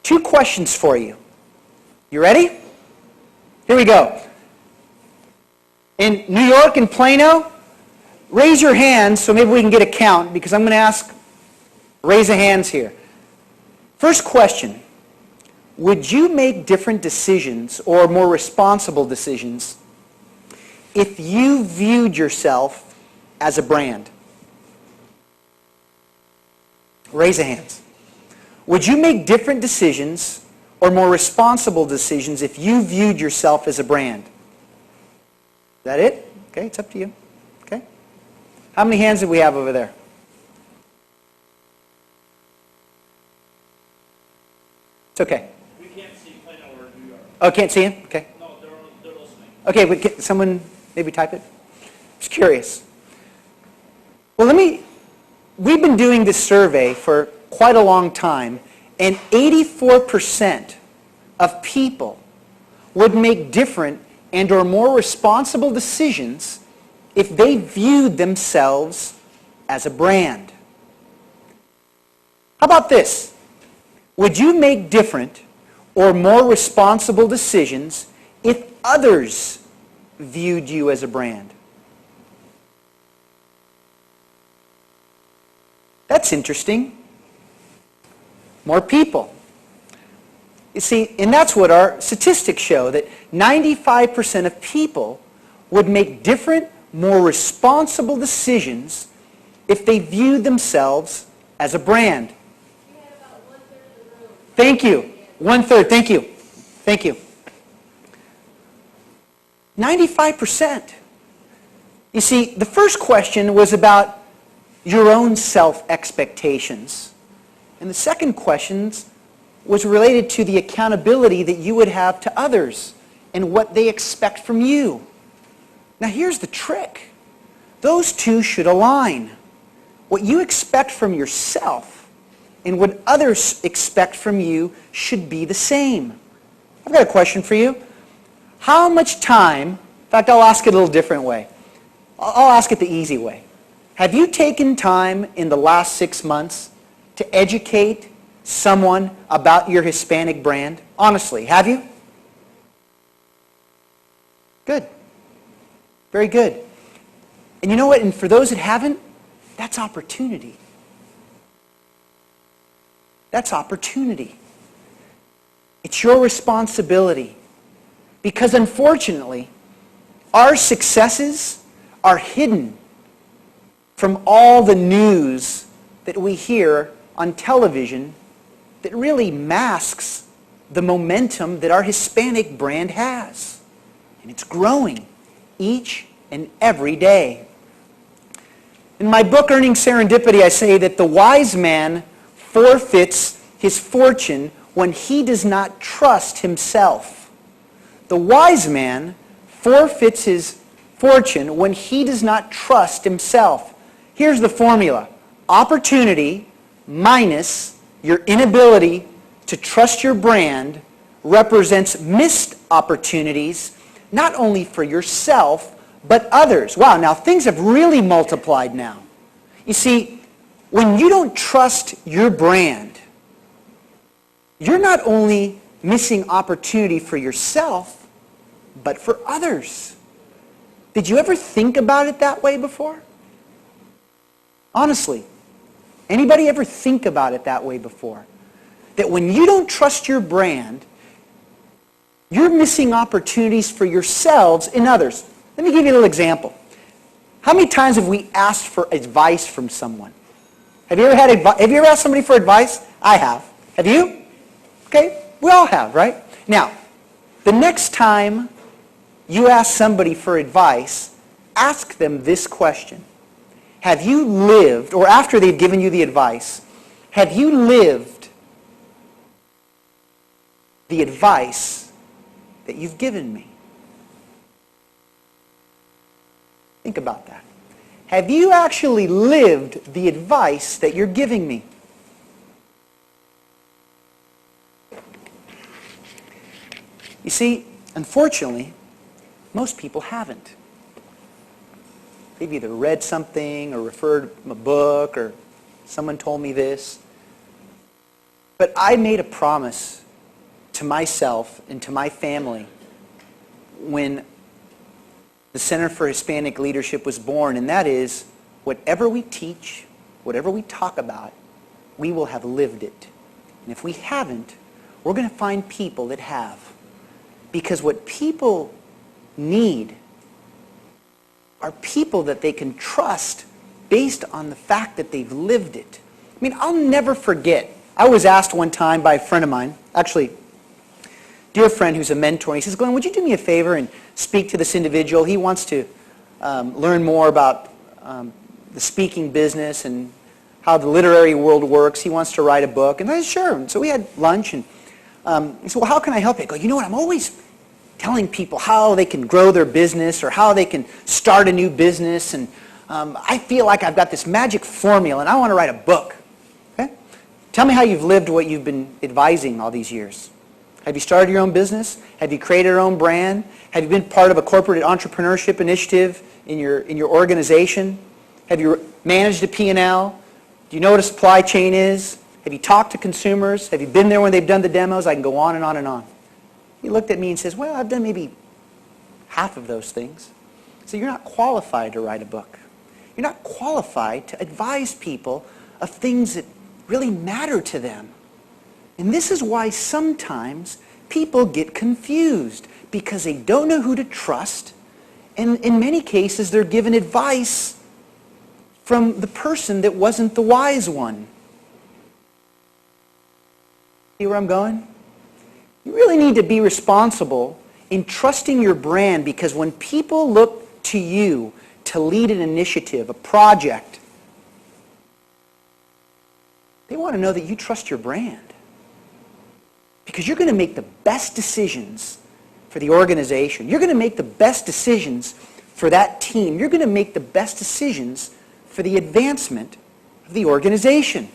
2 questions for you. You ready? Here we go. In New York and Plano, raise your hands so maybe we can get a count, because I'm going to ask raise of hands here. First question, would you make different decisions or more responsible decisions if you viewed yourself as a brand? Raise of hands. Would you make different decisions or more responsible decisions if you viewed yourself as a brand? Is that it? Okay, it's up to you. Okay. How many hands do we have over there? It's okay. We can't see Plano or New York. Oh, can't see him? Okay. No, they're listening. Okay, but can someone maybe type it? Just curious. Well, we've been doing this survey for quite a long time, and 84% of people would make different and or more responsible decisions if they viewed themselves as a brand. How about this? Would you make different or more responsible decisions if others viewed you as a brand? That's interesting. More people. You see, and that's what our statistics show, that 95% of people would make different, more responsible decisions if they viewed themselves as a brand. Thank you. 1/3. Thank you. Thank you. 95%. You see, the first question was about your own self-expectations. And the second question was related to the accountability that you would have to others and what they expect from you. Now here's the trick. Those two should align. What you expect from yourself and what others expect from you should be the same. I've got a question for you. How much time, in fact, I'll ask it a little different way. I'll ask it the easy way. Have you taken time in the last 6 months to educate someone about your Hispanic brand? Honestly, have you? Good. Very good. And you know what? And for those that haven't, that's opportunity. That's opportunity. It's your responsibility. Because unfortunately, our successes are hidden from all the news that we hear on television that really masks the momentum that our Hispanic brand has. And it's growing each and every day. In my book, Earning Serendipity, I say that the wise man forfeits his fortune when he does not trust himself. The wise man forfeits his fortune when he does not trust himself. Here's the formula. Opportunity minus your inability to trust your brand represents missed opportunities, not only for yourself, but others. Wow, now things have really multiplied now. You see, when you don't trust your brand, you're not only missing opportunity for yourself, but for others. Did you ever think about it that way before? Honestly, anybody ever think about it that way before? That when you don't trust your brand, you're missing opportunities for yourselves and others. Let me give you a little example. How many times have we asked for advice from someone? Have you ever asked somebody for advice? I have. Have you? Okay, we all have, right? Now, the next time you ask somebody for advice, ask them this question. Have you lived, or after they've given you the advice, have you lived the advice that you've given me? Think about that. Have you actually lived the advice that you're giving me? You see, unfortunately, most people haven't. They've either read something or referred a book or someone told me this. But I made a promise to myself and to my family when the Center for Hispanic Leadership was born, and that is, whatever we teach, whatever we talk about, we will have lived it. And if we haven't, we're going to find people that have. Because what people need are people that they can trust based on the fact that they've lived it. I mean, I'll never forget. I was asked one time by a friend of mine, actually, dear friend who's a mentor, he says, Glenn, would you do me a favor and speak to this individual? He wants to learn more about the speaking business and how the literary world works. He wants to write a book. And I said, sure. And so we had lunch, and he said, well, how can I help you? I go, you know what, I'm always telling people how they can grow their business or how they can start a new business, and I feel like I've got this magic formula, and I want to write a book. Okay? Tell me how you've lived what you've been advising all these years. Have you started your own business? Have you created your own brand? Have you been part of a corporate entrepreneurship initiative in your organization? Have you managed a P&L? Do you know what a supply chain is? Have you talked to consumers? Have you been there when they've done the demos? I can go on and on and on. He looked at me and says, well, I've done maybe half of those things. So you're not qualified to write a book. You're not qualified to advise people of things that really matter to them. And this is why sometimes people get confused, because they don't know who to trust, and in many cases they're given advice from the person that wasn't the wise one. See where I'm going? You really need to be responsible in trusting your brand, because when people look to you to lead an initiative, a project, they want to know that you trust your brand. Because you're going to make the best decisions for the organization. You're going to make the best decisions for that team. You're going to make the best decisions for the advancement of the organization.